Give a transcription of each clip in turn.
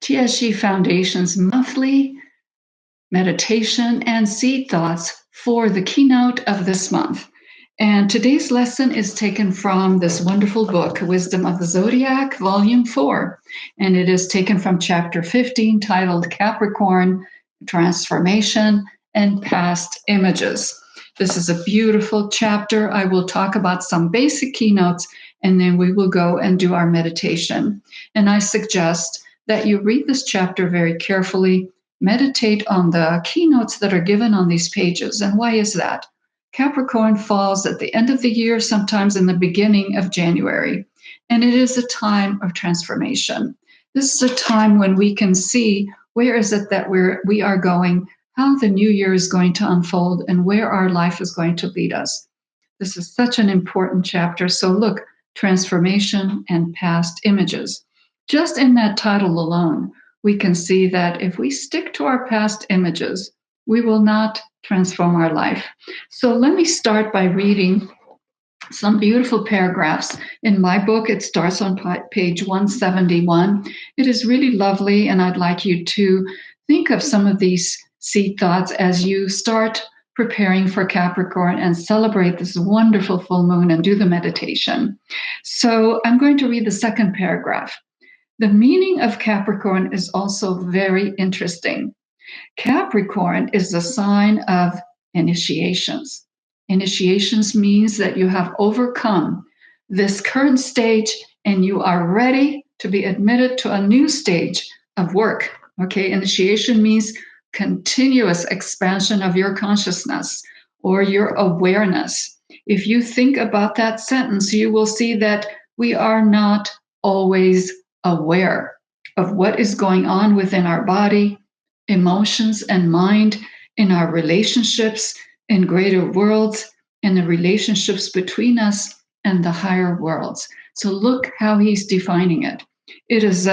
TSG Foundation's monthly meditation and seed thoughts for the keynote of this month. And today's lesson is taken from this wonderful book, Wisdom of the Zodiac, Volume 4. And it is taken from chapter 15, titled Capricorn, Transformation, and Past Images. This is a beautiful chapter. I will talk about some basic keynotes, and then we will go and do our meditation. And I suggest that you read this chapter very carefully, meditate on the keynotes that are given on these pages. And why is that? Capricorn falls at the end of the year, sometimes in the beginning of January, and it is a time of transformation. This is a time when we can see where is it that we are going, how the new year is going to unfold, and where our life is going to lead us. This is such an important chapter. So look, transformation and past images. Just in that title alone, we can see that if we stick to our past images, we will not transform our life. So let me start by reading some beautiful paragraphs. In my book, it starts on page 171. It is really lovely, and I'd like you to think of some of these seed thoughts as you start preparing for Capricorn and celebrate this wonderful full moon and do the meditation. So I'm going to read the second paragraph. The meaning of Capricorn is also very interesting. Capricorn is the sign of initiations. Initiations means that you have overcome this current stage and you are ready to be admitted to a new stage of work. Okay, initiation means continuous expansion of your consciousness or your awareness. If you think about that sentence, you will see that we are not always aware of what is going on within our body, emotions, and mind, in our relationships, in greater worlds, in the relationships between us and the higher worlds. So look how he's defining it. It is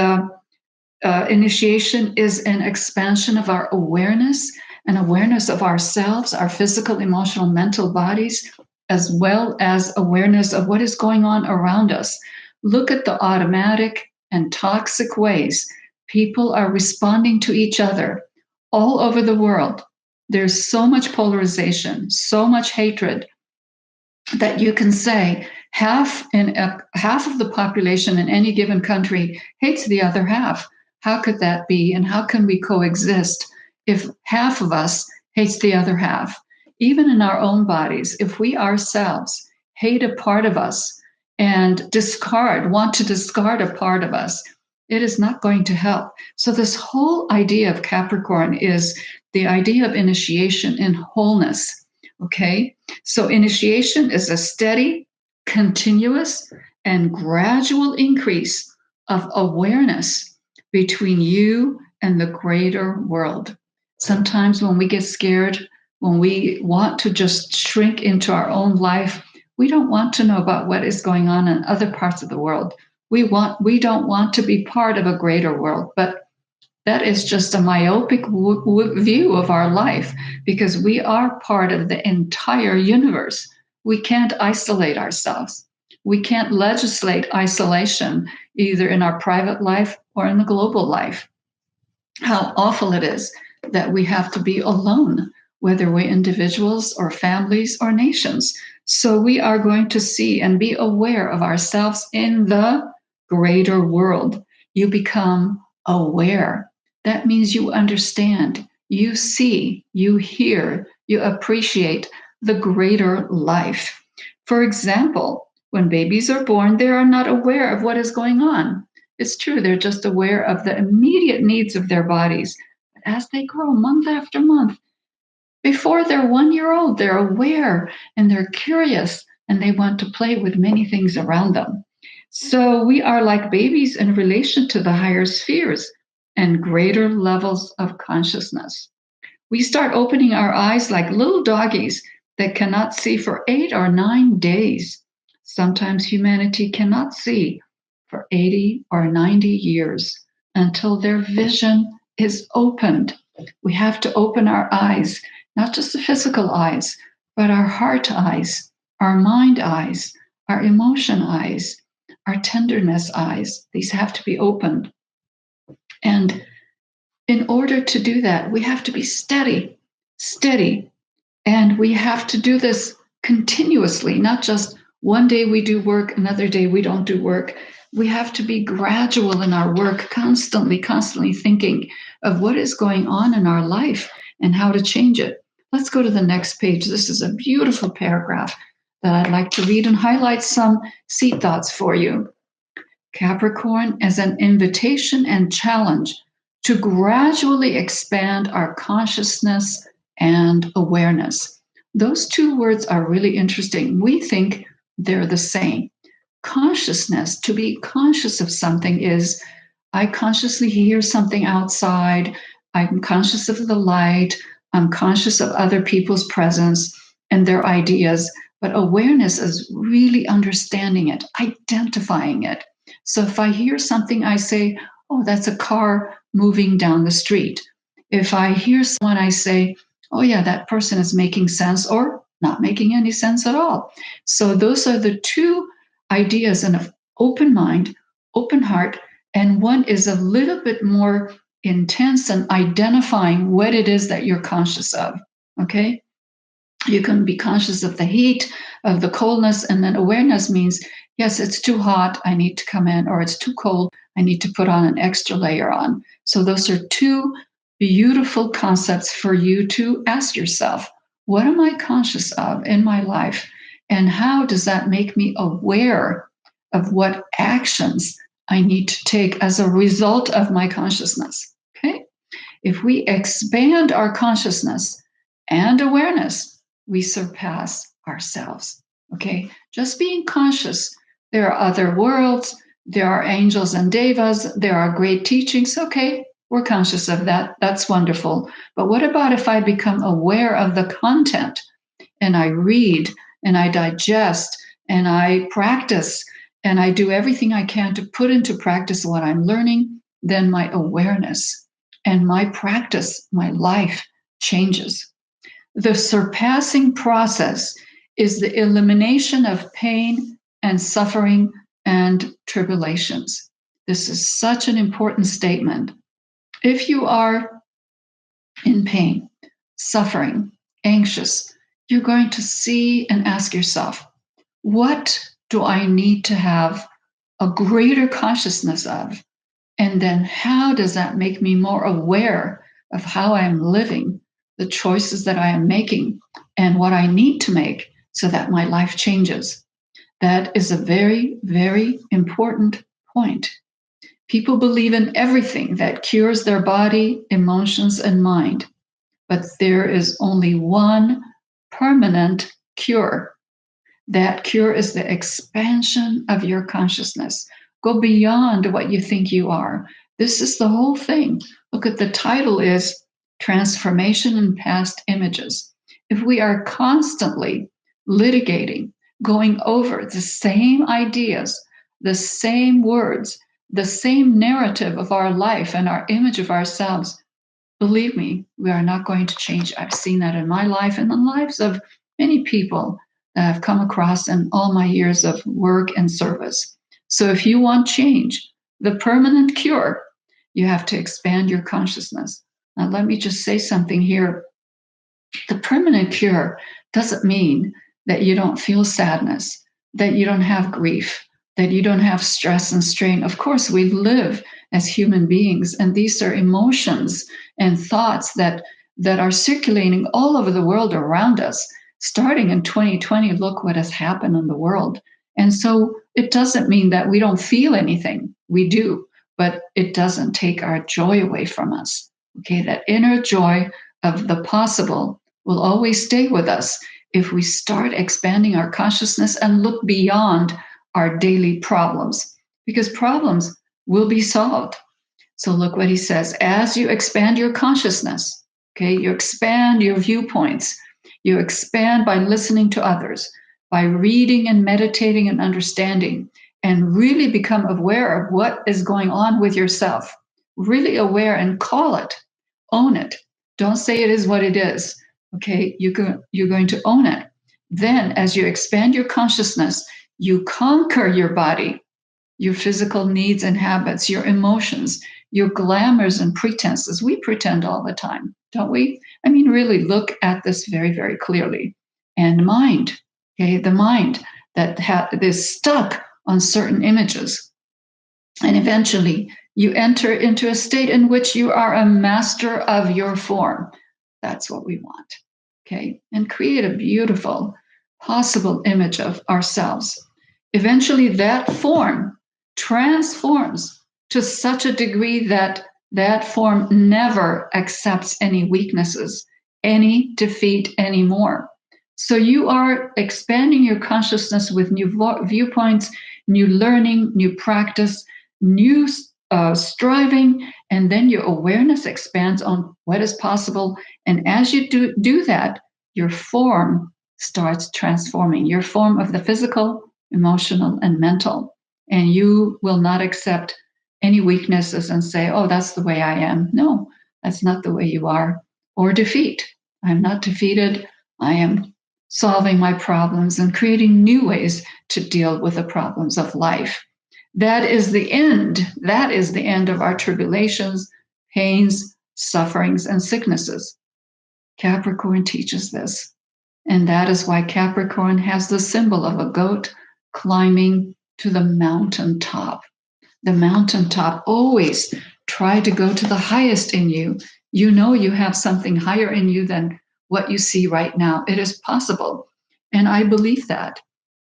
initiation is an expansion of our awareness, an awareness of ourselves, our physical, emotional, mental bodies, as well as awareness of what is going on around us. Look at the automatic and toxic ways people are responding to each other all over the world. There's so much polarization, so much hatred, that you can say half of the population in any given country hates the other half. How could that be? And how can we coexist if half of us hates the other half? Even in our own bodies, if we ourselves hate a part of us and want to discard a part of us, it is not going to help. So this whole idea of Capricorn is the idea of initiation in wholeness. Okay, so initiation is a steady, continuous, and gradual increase of awareness between you and the greater world. Sometimes when we get scared, when we want to just shrink into our own life, we don't want to know about what is going on in other parts of the world. We don't want to be part of a greater world, but that is just a myopic view of our life, because we are part of the entire universe. We can't isolate ourselves. We can't legislate isolation, either in our private life or in the global life. How awful it is that we have to be alone, whether we're individuals or families or nations. So we are going to see and be aware of ourselves in the greater world. You become aware. That means you understand, you see, you hear, you appreciate the greater life. For example, when babies are born, they are not aware of what is going on. It's true, they're just aware of the immediate needs of their bodies. But as they grow month after month, before they're 1 year old, they're aware and they're curious and they want to play with many things around them. So we are like babies in relation to the higher spheres and greater levels of consciousness. We start opening our eyes like little doggies that cannot see for 8 or 9 days. Sometimes humanity cannot see for 80 or 90 years until their vision is opened. We have to open our eyes, not just the physical eyes, but our heart eyes, our mind eyes, our emotion eyes, our tenderness eyes. These have to be opened. And order to do that, we have to be steady, steady. And we have to do this continuously, not just one day we do work, another day we don't do work. We have to be gradual in our work, constantly thinking of what is going on in our life and how to change it. Let's go to the next page. This is a beautiful paragraph that I'd like to read and highlight some seed thoughts for you. Capricorn as an invitation and challenge to gradually expand our consciousness and awareness. Those two words are really interesting. We think they're the same. Consciousness, to be conscious of something, is I consciously hear something outside, I'm conscious of the light, I'm conscious of other people's presence and their ideas. But awareness is really understanding it, identifying it. So if I hear something, I say, oh, that's a car moving down the street. If I hear someone, I say, oh, yeah, that person is making sense or not making any sense at all. So those are the two ideas in an open mind, open heart, and one is a little bit more intense in identifying what it is that you're conscious of, okay? You can be conscious of the heat, of the coldness, and then awareness means, yes, it's too hot, I need to come in, or it's too cold, I need to put on an extra layer on. So those are two beautiful concepts for you to ask yourself, what am I conscious of in my life? And how does that make me aware of what actions I need to take as a result of my consciousness? Okay? If we expand our consciousness and awareness, we surpass ourselves. Okay? Just being conscious, there are other worlds, there are angels and devas, there are great teachings. Okay, we're conscious of that. That's wonderful. But what about if I become aware of the content and I read and I digest and I practice and I do everything I can to put into practice what I'm learning? Then my awareness and my practice, my life changes. The surpassing process is the elimination of pain and suffering and tribulations. This is such an important statement. If you are in pain, suffering, anxious, you're going to see and ask yourself, what do I need to have a greater consciousness of? And then how does that make me more aware of how I am living, the choices that I am making, and what I need to make so that my life changes? That is a very, very important point. People believe in everything that cures their body, emotions, and mind, but there is only one permanent cure. That cure is the expansion of your consciousness. Go beyond what you think you are. This is the whole thing. Look at the title is Transformation in Past Images. If we are constantly litigating, going over the same ideas, the same words, the same narrative of our life and our image of ourselves, believe me, we are not going to change. I've seen that in my life and the lives of many people that I've come across in all my years of work and service. So if you want change, the permanent cure, you have to expand your consciousness. Now, let me just say something here. The permanent cure doesn't mean that you don't feel sadness, that you don't have grief, that you don't have stress and strain. Of course, we live as human beings, and these are emotions and thoughts that are circulating all over the world around us. Starting in 2020, look what has happened in the world. And so it doesn't mean that we don't feel anything. We do, but it doesn't take our joy away from us. Okay, that inner joy of the possible will always stay with us if we start expanding our consciousness and look beyond our daily problems, because problems will be solved. So look what he says. As you expand your consciousness, okay, you expand your viewpoints, you expand by listening to others, by reading and meditating and understanding, and really become aware of what is going on with yourself. Really aware and call it, own it. Don't say it is what it is. Okay, you're going to own it. Then, as you expand your consciousness, you conquer your body, your physical needs and habits, your emotions. your glamours and pretenses. We pretend all the time, don't we? I mean, really look at this very, very clearly. And mind, okay, the mind that is stuck on certain images. And eventually you enter into a state in which you are a master of your form. That's what we want, okay? And create a beautiful possible image of ourselves. Eventually that form transforms to such a degree that that form never accepts any weaknesses, any defeat anymore. So you are expanding your consciousness with new viewpoints, new learning, new practice, new striving, and then your awareness expands on what is possible. And as you do that, your form starts transforming, your form of the physical, emotional, and mental. And you will not accept any weaknesses and say, oh, that's the way I am. No, that's not the way you are. Or defeat. I'm not defeated. I am solving my problems and creating new ways to deal with the problems of life. That is the end. That is the end of our tribulations, pains, sufferings, and sicknesses. Capricorn teaches this. And that is why Capricorn has the symbol of a goat climbing to the mountaintop. The mountaintop, always try to go to the highest in you. You know you have something higher in you than what you see right now. It is possible. And I believe that.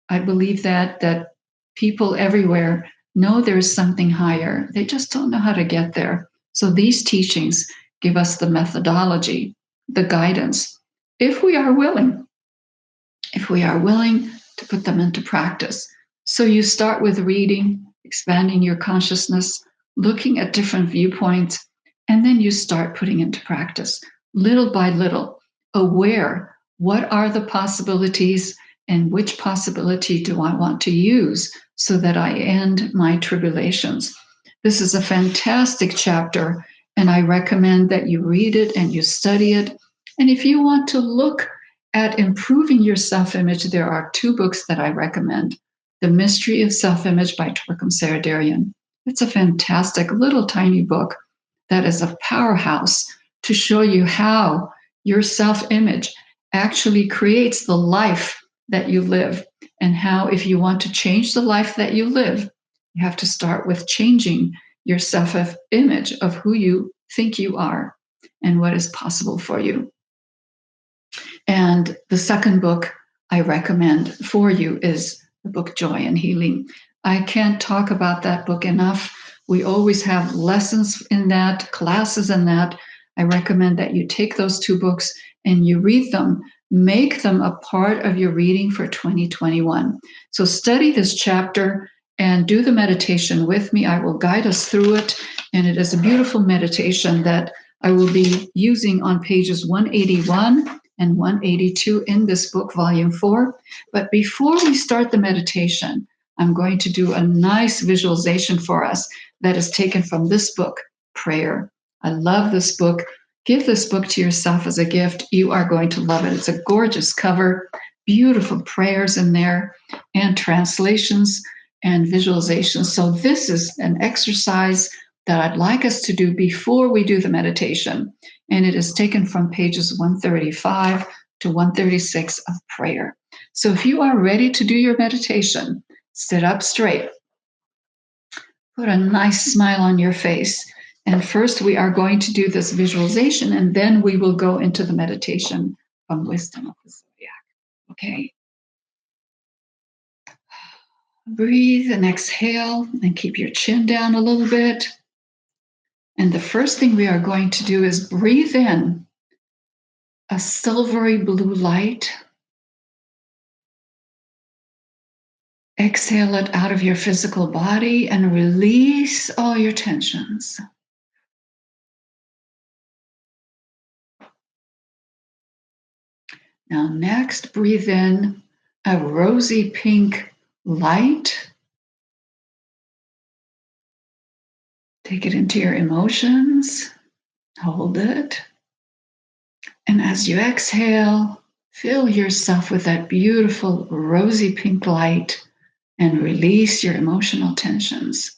I believe that people everywhere know there is something higher. They just don't know how to get there. So these teachings give us the methodology, the guidance, if we are willing to put them into practice. So you start with reading, expanding your consciousness, looking at different viewpoints, and then you start putting into practice, little by little, aware what are the possibilities and which possibility do I want to use so that I end my tribulations. This is a fantastic chapter, and I recommend that you read it and you study it. And if you want to look at improving your self-image, there are 2 books that I recommend. The Mystery of Self-Image by Torquem Sardarian. It's a fantastic little tiny book that is a powerhouse to show you how your self-image actually creates the life that you live, and how if you want to change the life that you live, you have to start with changing your self-image of who you think you are and what is possible for you. And the second book I recommend for you is the book Joy and Healing. I can't talk about that book enough. We always have lessons in that, classes in that. I recommend that you take those 2 books and you read them, make them a part of your reading for 2021. So study this chapter and do the meditation with me. I will guide us through it. And it is a beautiful meditation that I will be using on pages 181 and 182 in this book, volume 4. But before we start the meditation, I'm going to do a nice visualization for us that is taken from this book, Prayer. I love this book. Give this book to yourself as a gift. You are going to love it. It's a gorgeous cover, beautiful prayers in there, and translations and visualizations. So this is an exercise that I'd like us to do before we do the meditation. And it is taken from pages 135 to 136 of Prayer. So if you are ready to do your meditation, sit up straight. Put a nice smile on your face. And first we are going to do this visualization, and then we will go into the meditation from Wisdom of the Zodiac. Okay. Breathe and exhale and keep your chin down a little bit. And the first thing we are going to do is breathe in a silvery blue light. Exhale it out of your physical body and release all your tensions. Now next, breathe in a rosy pink light. Take it into your emotions. Hold it. And as you exhale, fill yourself with that beautiful rosy pink light and release your emotional tensions.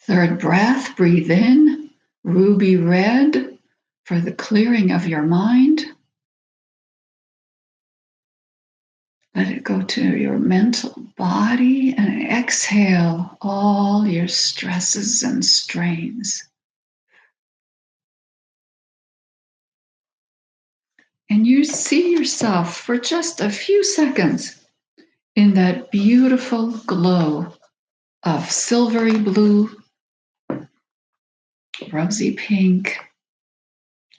Third breath, breathe in, ruby red for the clearing of your mind. Let it go to your mental body and exhale all your stresses and strains. And you see yourself for just a few seconds in that beautiful glow of silvery blue, rosy pink,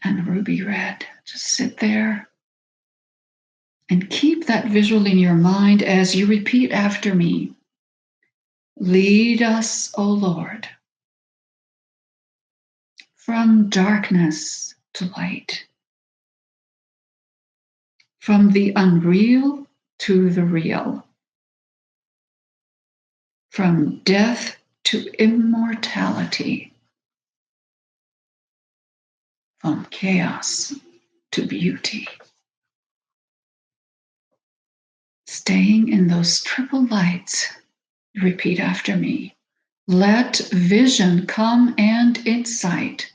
and ruby red. Just sit there and keep that visual in your mind as you repeat after me. Lead us, O Lord, from darkness to light, from the unreal to the real, from death to immortality, from chaos to beauty. Staying in those triple lights, repeat after me. Let vision come and insight.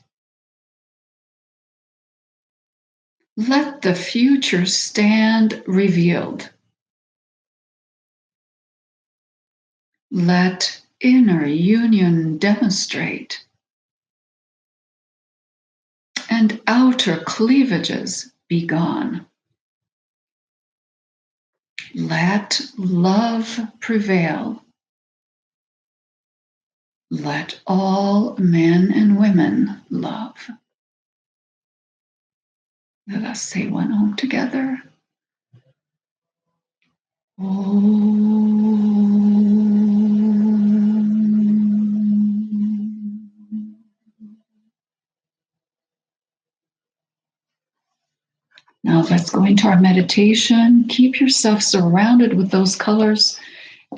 Let the future stand revealed. Let inner union demonstrate, and outer cleavages be gone. Let love prevail. Let all men and women love. Let us say one Om together. Now let's go into our meditation. Keep yourself surrounded with those colors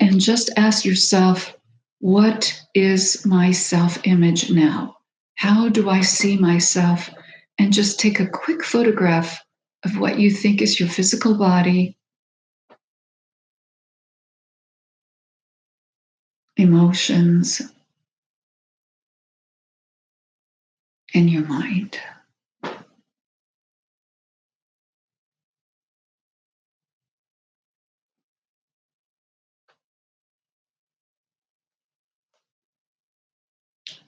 and just ask yourself, what is my self-image now? How do I see myself? And just take a quick photograph of what you think is your physical body, emotions, and your mind.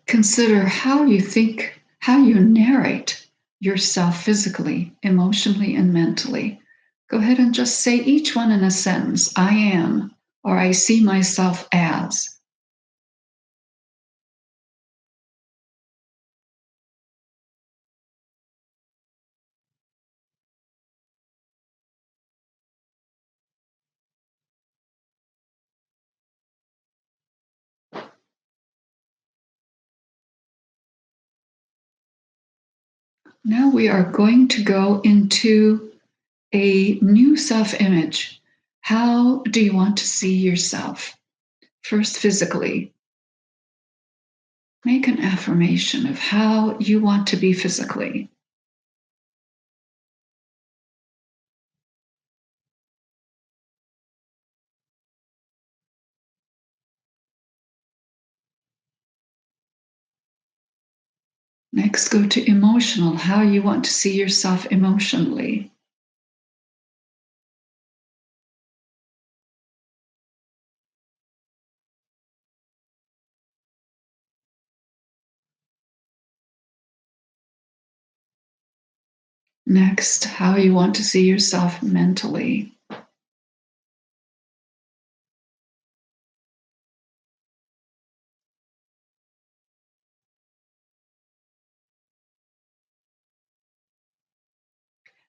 Consider how you think, how you narrate yourself physically, emotionally, and mentally. Go ahead and just say each one in a sentence. I am, or I see myself as. Now we are going to go into a new self-image. How do you want to see yourself? First, physically. Make an affirmation of how you want to be physically. Next, go to emotional, how you want to see yourself emotionally. Next, how you want to see yourself mentally.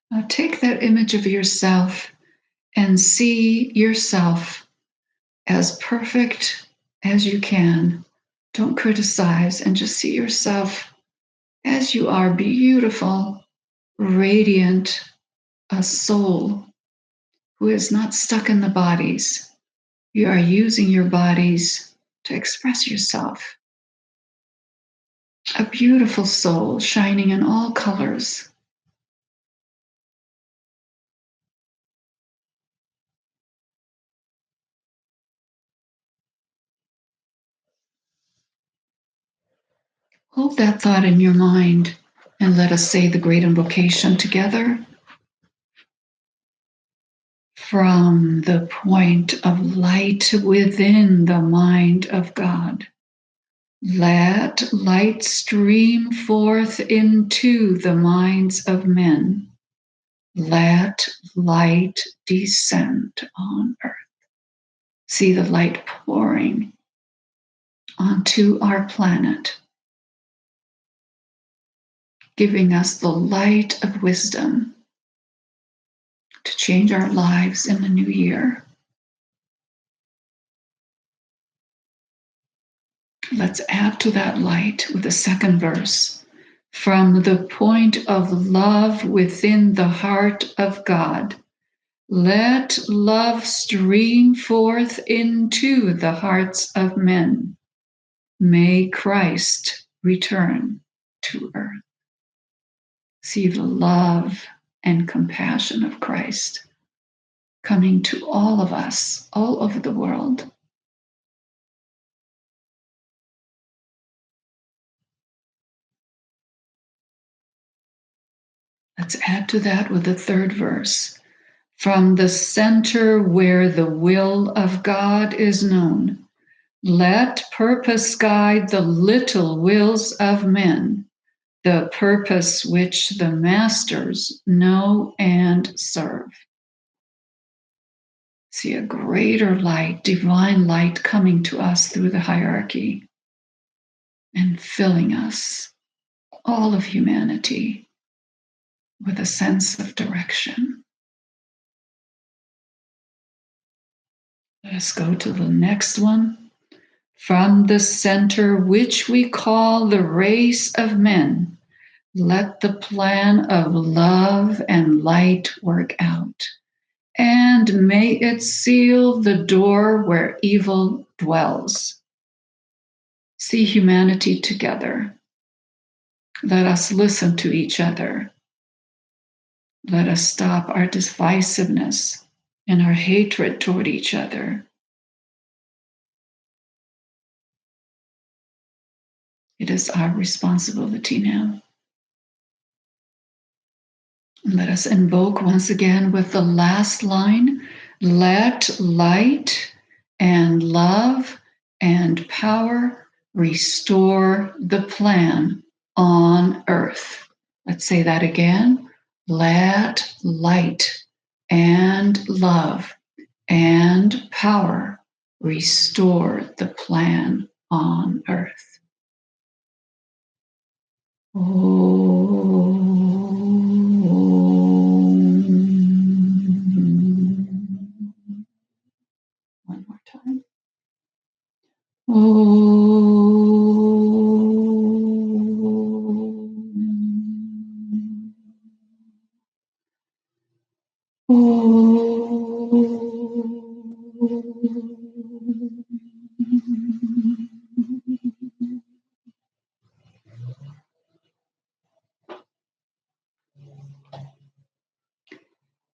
Now take that image of yourself and see yourself as perfect as you can. Don't criticize and just see yourself as you are, beautiful, radiant, a soul who is not stuck in the bodies. You are using your bodies to express yourself. A beautiful soul shining in all colors. Hold that thought in your mind and let us say the great invocation together. From the point of light within the mind of God, let light stream forth into the minds of men. Let light descend on earth. See the light pouring onto our planet, giving us the light of wisdom to change our lives in the new year. Let's add to that light with the second verse. From the point of love within the heart of God, let love stream forth into the hearts of men. May Christ return to earth. See the love and compassion of Christ coming to all of us, all over the world. Let's add to that with the third verse. From the center where the will of God is known, let purpose guide the little wills of men, the purpose which the masters know and serve. See a greater light, divine light coming to us through the hierarchy and filling us, all of humanity, with a sense of direction. Let us go to the next one. From the center which we call the race of men, let the plan of love and light work out, and may it seal the door where evil dwells. See humanity together. Let us listen to each other. Let us stop our divisiveness and our hatred toward each other. It is our responsibility now. Let us invoke once again with the last line, let light and love and power restore the plan on earth. Let's say that again. Let light and love and power restore the plan on earth. Oh. One more time.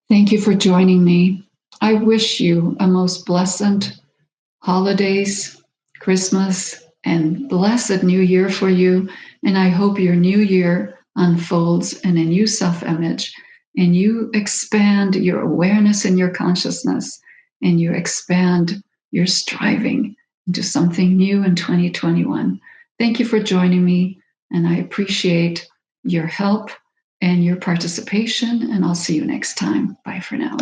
Thank you for joining me. I wish you a most blessed holidays, Christmas, and blessed New Year for you. And I hope your new year unfolds in a new self-image and you expand your awareness and your consciousness and you expand your striving into something new in 2021. Thank you for joining me, and I appreciate your help and your participation, and I'll see you next time. Bye for now.